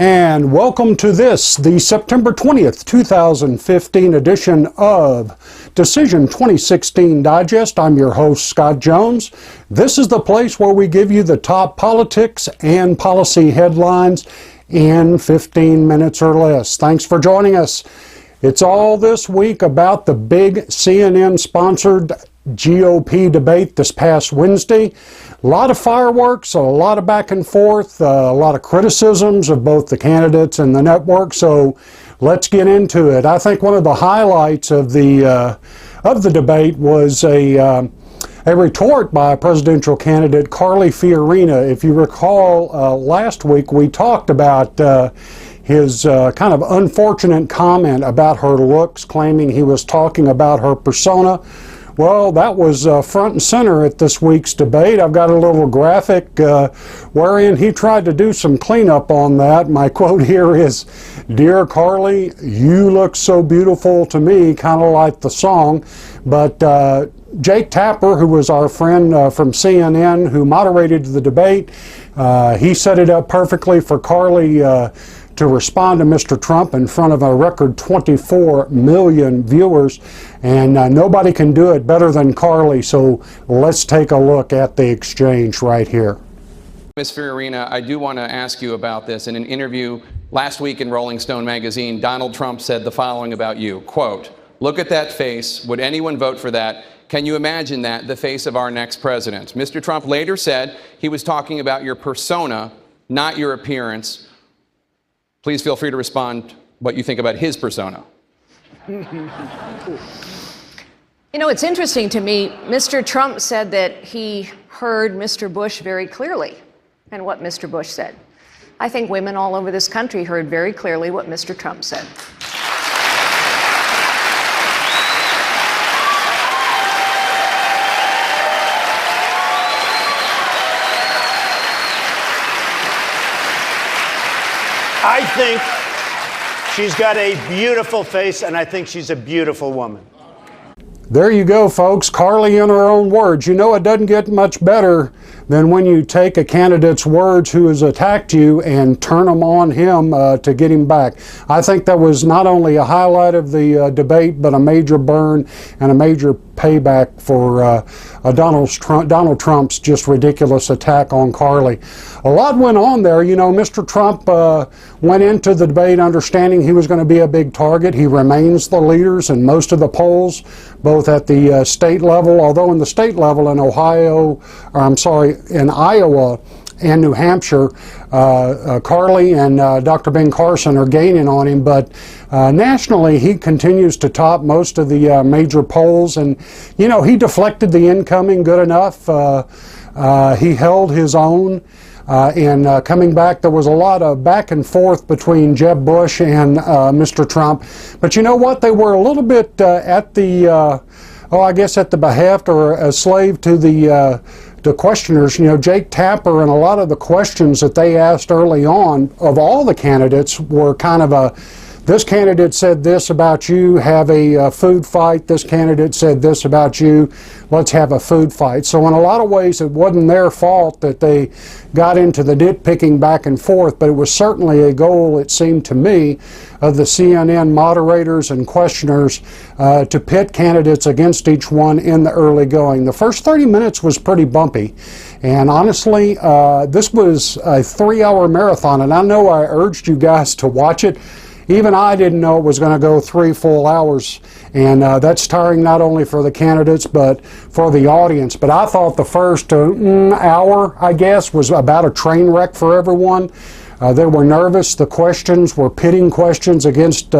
And welcome to this, the September 20th, 2015 edition of Decision 2016 Digest. I'm your host, Scott Jones. This is the place where we give you the top politics and policy headlines in 15 minutes or less. Thanks for joining us. It's all this week about the big CNN-sponsored GOP debate this past Wednesday. A lot of fireworks, a lot of back and forth, a lot of criticisms of both the candidates and the network. So let's get into it. I think one of the highlights of the debate was a retort by presidential candidate Carly Fiorina. If you recall, last week we talked about his kind of unfortunate comment about her looks, claiming he was talking about her persona. Well, that was front and center at this week's debate. I've got a little graphic wherein he tried to do some cleanup on that. My quote here is, "Dear Carly, you look so beautiful to me," kind of like the song. But Jake Tapper, who was our friend from CNN, who moderated the debate, he set it up perfectly for Carly to respond to Mr. Trump in front of a record 24 million viewers, and nobody can do it better than Carly, so let's take a look at the exchange right here. Ms. Fiorina, I do want to ask you about this. In an interview last week in Rolling Stone magazine, Donald Trump said the following about you, quote, "Look at that face. Would anyone vote for that? Can you imagine that, the face of our next president?" Mr. Trump later said he was talking about your persona, not your appearance. Please feel free to respond what you think about his persona. You know, it's interesting to me. Mr. Trump said that he heard Mr. Bush very clearly and what Mr. Bush said. I think women all over this country heard very clearly what Mr. Trump said. I think she's got a beautiful face, and I think she's a beautiful woman. There you go, folks. Carly in her own words. You know, it doesn't get much better than when you take a candidate's words who has attacked you and turn them on him to get him back. I think that was not only a highlight of the debate, but a major burn and a major payback for Donald Trump's just ridiculous attack on Carly. A lot went on there. You know, Mr. Trump went into the debate understanding he was going to be a big target. He remains the leaders in most of the polls, both at the state level, although in the state level in in Iowa and New Hampshire, Carly and Dr. Ben Carson are gaining on him, but nationally he continues to top most of the major polls, and you know, he deflected the incoming good enough. He held his own. And coming back, there was a lot of back and forth between Jeb Bush and Mr. Trump. But you know what? They were a little bit at the, I guess at the behest or a slave to the questioners. You know, Jake Tapper and a lot of the questions that they asked early on of all the candidates were kind of this candidate said this about you, have a food fight. This candidate said this about you, let's have a food fight. So in a lot of ways, it wasn't their fault that they got into the nitpicking back and forth, but it was certainly a goal, it seemed to me, of the CNN moderators and questioners to pit candidates against each one in the early going. The first 30 minutes was pretty bumpy. And honestly, this was a 3-hour marathon, and I know I urged you guys to watch it. Even I didn't know it was going to go 3 full hours, and that's tiring not only for the candidates but for the audience. But I thought the first hour, I guess, was about a train wreck for everyone. They were nervous. The questions were pitting questions against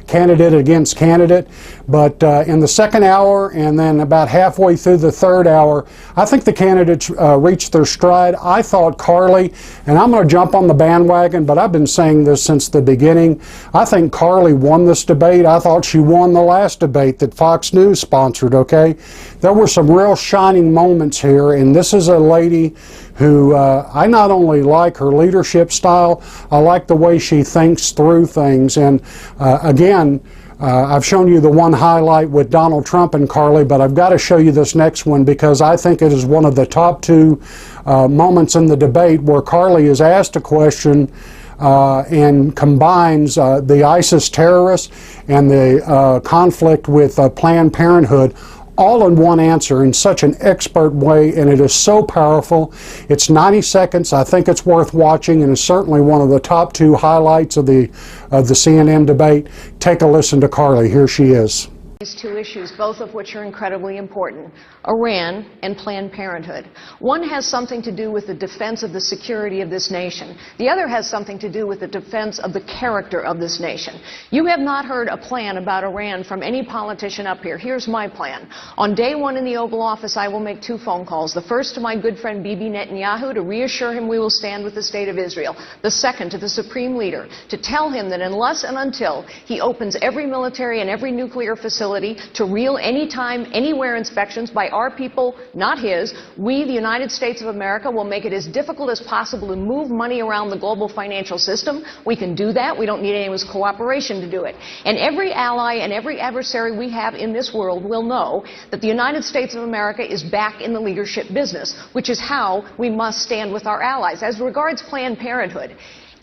candidate against candidate. But in the second hour and then about halfway through the third hour, I think the candidates reached their stride. I thought Carly, and I'm going to jump on the bandwagon, but I've been saying this since the beginning, I think Carly won this debate. I thought she won the last debate that Fox News sponsored, okay? There were some real shining moments here, and this is a lady who I not only like her leadership style, I like the way she thinks through things. And again, I've shown you the one highlight with Donald Trump and Carly, but I've got to show you this next one because I think it is one of the top two moments in the debate where Carly is asked a question and combines the ISIS terrorists and the conflict with Planned Parenthood all in one answer in such an expert way, and it is so powerful. It's 90 seconds. I think it's worth watching, and it's certainly one of the top 2 highlights of the CNN debate. Take a listen to Carly. Here she is. These 2 issues, both of which are incredibly important, Iran and Planned Parenthood. One has something to do with the defense of the security of this nation. The other has something to do with the defense of the character of this nation. You have not heard a plan about Iran from any politician up here. Here's my plan. On day 1 in the Oval Office, I will make 2 phone calls. The first to my good friend Bibi Netanyahu to reassure him we will stand with the State of Israel. The second to the Supreme Leader to tell him that unless and until he opens every military and every nuclear facility to real anytime, anywhere inspections by our people, not his, we, the United States of America, will make it as difficult as possible to move money around the global financial system. We can do that. We don't need anyone's cooperation to do it. And every ally and every adversary we have in this world will know that the United States of America is back in the leadership business, which is how we must stand with our allies. As regards Planned Parenthood,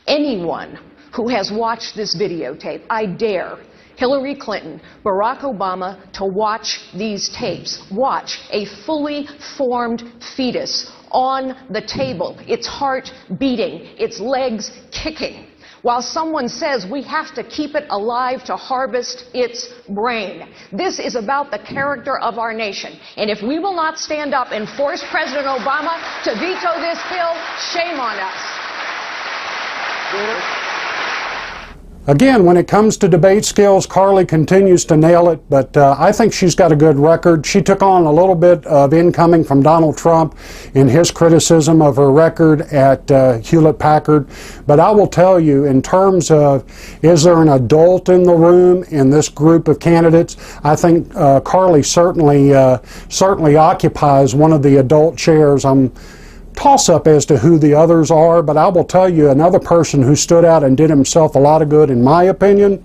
anyone who has watched this videotape, I dare Hillary Clinton, Barack Obama to watch these tapes. Watch a fully formed fetus on the table, its heart beating, its legs kicking, while someone says we have to keep it alive to harvest its brain. This is about the character of our nation. And if we will not stand up and force President Obama to veto this bill, shame on us. Again, when it comes to debate skills, Carly continues to nail it, but I think she's got a good record. She took on a little bit of incoming from Donald Trump in his criticism of her record at Hewlett-Packard. But I will tell you, in terms of, is there an adult in the room in this group of candidates, I think Carly certainly occupies one of the adult chairs. I'm toss-up as to who the others are, but I will tell you another person who stood out and did himself a lot of good, in my opinion,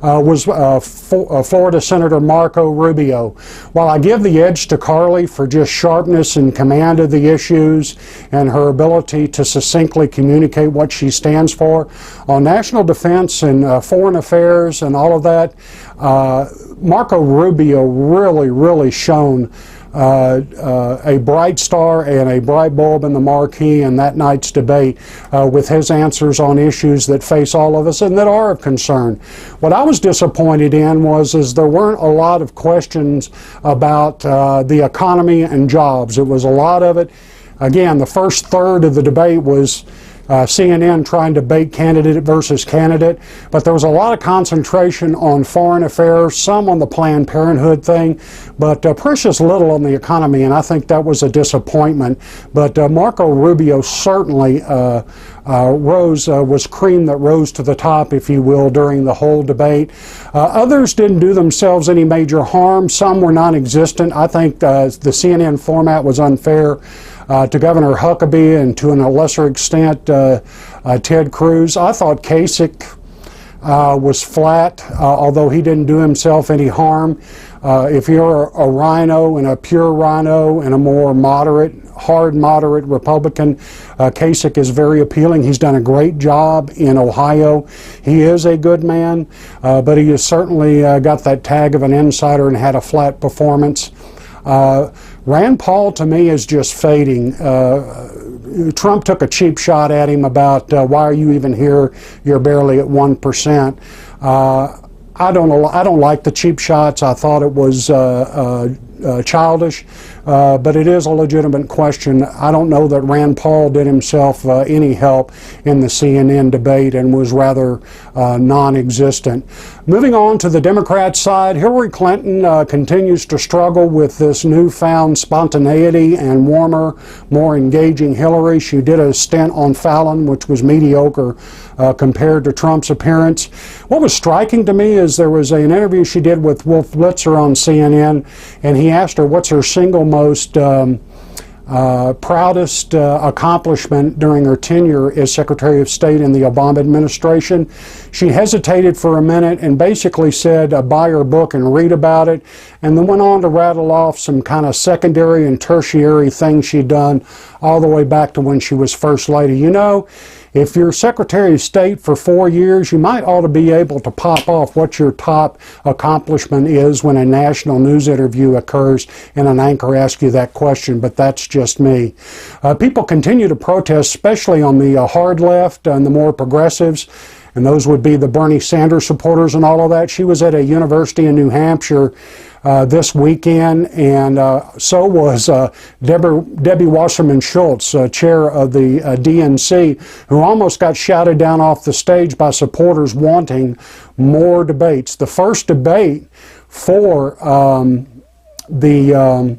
was Florida Senator Marco Rubio. While I give the edge to Carly for just sharpness and command of the issues and her ability to succinctly communicate what she stands for, on national defense and foreign affairs and all of that, Marco Rubio really shone a bright star and a bright bulb in the marquee in that night's debate with his answers on issues that face all of us and that are of concern. What I was disappointed in was there weren't a lot of questions about the economy and jobs. It was a lot of it. Again, the first third of the debate was CNN trying to bait candidate versus candidate, but there was a lot of concentration on foreign affairs, some on the Planned Parenthood thing, but precious little on the economy, and I think that was a disappointment. But Marco Rubio certainly was cream that rose to the top, if you will, during the whole debate. Others didn't do themselves any major harm. Some were non-existent. I think the CNN format was unfair to Governor Huckabee and to a lesser extent Ted Cruz. I thought Kasich was flat, although he didn't do himself any harm. If you're a rhino and a pure rhino and a more moderate Republican, Kasich is very appealing. He's done a great job in Ohio. He is a good man, but he has certainly got that tag of an insider and had a flat performance. Rand Paul, to me, is just fading. Trump took a cheap shot at him about why are you even here? You're barely at 1%. I don't like the cheap shots. I thought it was childish, but it is a legitimate question. I don't know that Rand Paul did himself any help in the CNN debate and was rather non-existent. Moving on to the Democrat side, Hillary Clinton continues to struggle with this newfound spontaneity and warmer, more engaging Hillary. She did a stint on Fallon, which was mediocre compared to Trump's appearance. What was striking to me is there was an interview she did with Wolf Blitzer on CNN, and he asked her what's her single most proudest accomplishment during her tenure as Secretary of State in the Obama administration. She hesitated for a minute and basically said buy her book and read about it, and then went on to rattle off some kind of secondary and tertiary things she'd done all the way back to when she was First Lady. You know, if you're Secretary of State for 4 years, you might ought to be able to pop off what your top accomplishment is when a national news interview occurs and an anchor asks you that question, but that's just me. People continue to protest, especially on the hard left and the more progressives, and those would be the Bernie Sanders supporters and all of that. She was at a university in New Hampshire this weekend, and so was Debbie Wasserman Schultz, chair of the DNC, who almost got shouted down off the stage by supporters wanting more debates. The first debate for the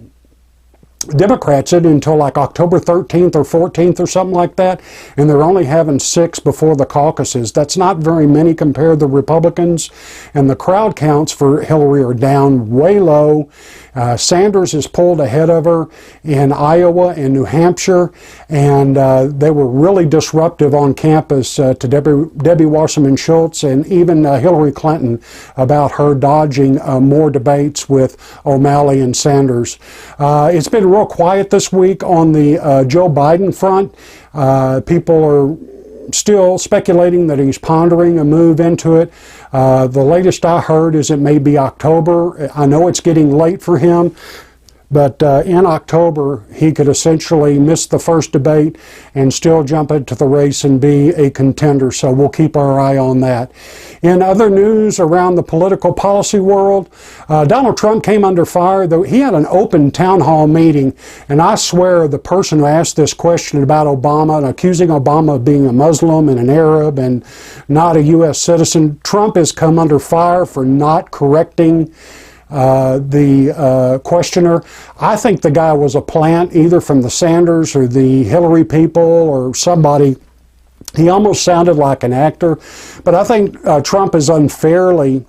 Democrats it until like October 13th or 14th or something like that, and they're only having 6 before the caucuses. That's not very many compared to the Republicans, and the crowd counts for Hillary are down way low. Sanders is pulled ahead of her in Iowa and New Hampshire, and they were really disruptive on campus to Debbie Wasserman Schultz and even Hillary Clinton about her dodging more debates with O'Malley and Sanders. It's been real quiet this week on the Joe Biden front. People are still speculating that he's pondering a move into it. The latest I heard is it may be October. I know it's getting late for him, but in October he could essentially miss the first debate and still jump into the race and be a contender, so we'll keep our eye on that. In other news around the political policy world, Donald Trump came under fire. Though he had an open town hall meeting, and I swear the person who asked this question about Obama and accusing Obama of being a Muslim and an Arab and not a U.S. citizen, Trump has come under fire for not correcting the questioner. I think the guy was a plant, either from the Sanders or the Hillary people or somebody. He almost sounded like an actor, but I think Trump is unfairly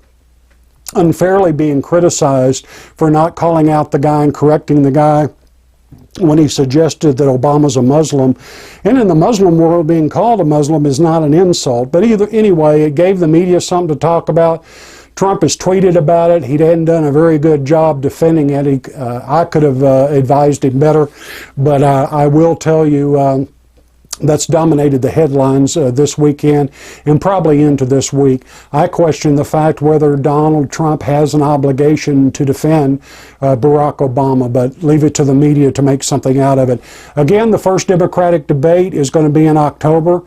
being criticized for not calling out the guy and correcting the guy when he suggested that Obama's a Muslim. And in the Muslim world, being called a Muslim is not an insult. But anyway, it gave the media something to talk about. Trump has tweeted about it. He hadn't done a very good job defending it. I could have advised him better, but I will tell you that's dominated the headlines this weekend and probably into this week. I question the fact whether Donald Trump has an obligation to defend Barack Obama, but leave it to the media to make something out of it. Again, the first Democratic debate is going to be in October.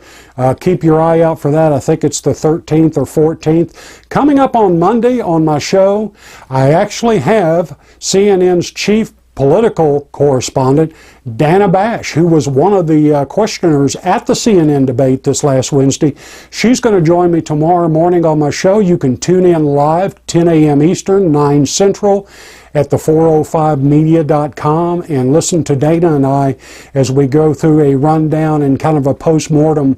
Keep your eye out for that. I think it's the 13th or 14th. Coming up on Monday on my show, I actually have CNN's chief political correspondent, Dana Bash, who was one of the questioners at the CNN debate this last Wednesday. She's going to join me tomorrow morning on my show. You can tune in live, 10 a.m. Eastern, 9 Central, at the 405media.com and listen to Dana and I as we go through a rundown and kind of a post-mortem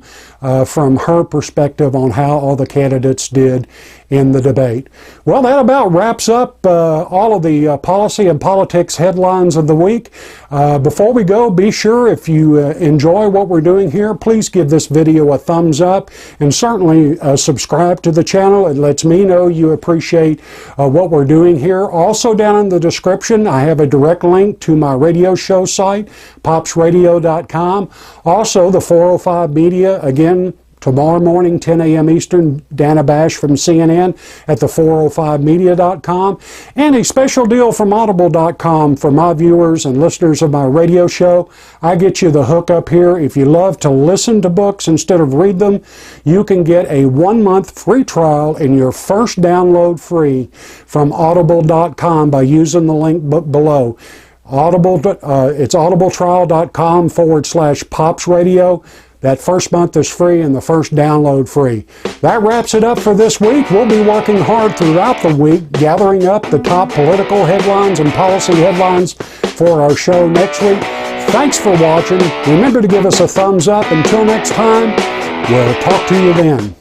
from her perspective on how all the candidates did in the debate. Well, that about wraps up all of the policy and politics headlines of the week. Before we go, be sure if you enjoy what we're doing here, please give this video a thumbs up and certainly subscribe to the channel. It lets me know you appreciate what we're doing here. Also down in the description, I have a direct link to my radio show site, popsradio.com. Also, the 405 Media, again, tomorrow morning, 10 a.m. Eastern, Dana Bash from CNN at the 405media.com. And a special deal from audible.com for my viewers and listeners of my radio show. I get you the hook up here. If you love to listen to books instead of read them, you can get a 1-month free trial and your first download free from audible.com by using the link below. It's audibletrial.com/popsradio. That first month is free and the first download free. That wraps it up for this week. We'll be working hard throughout the week, gathering up the top political headlines and policy headlines for our show next week. Thanks for watching. Remember to give us a thumbs up. Until next time, we'll talk to you then.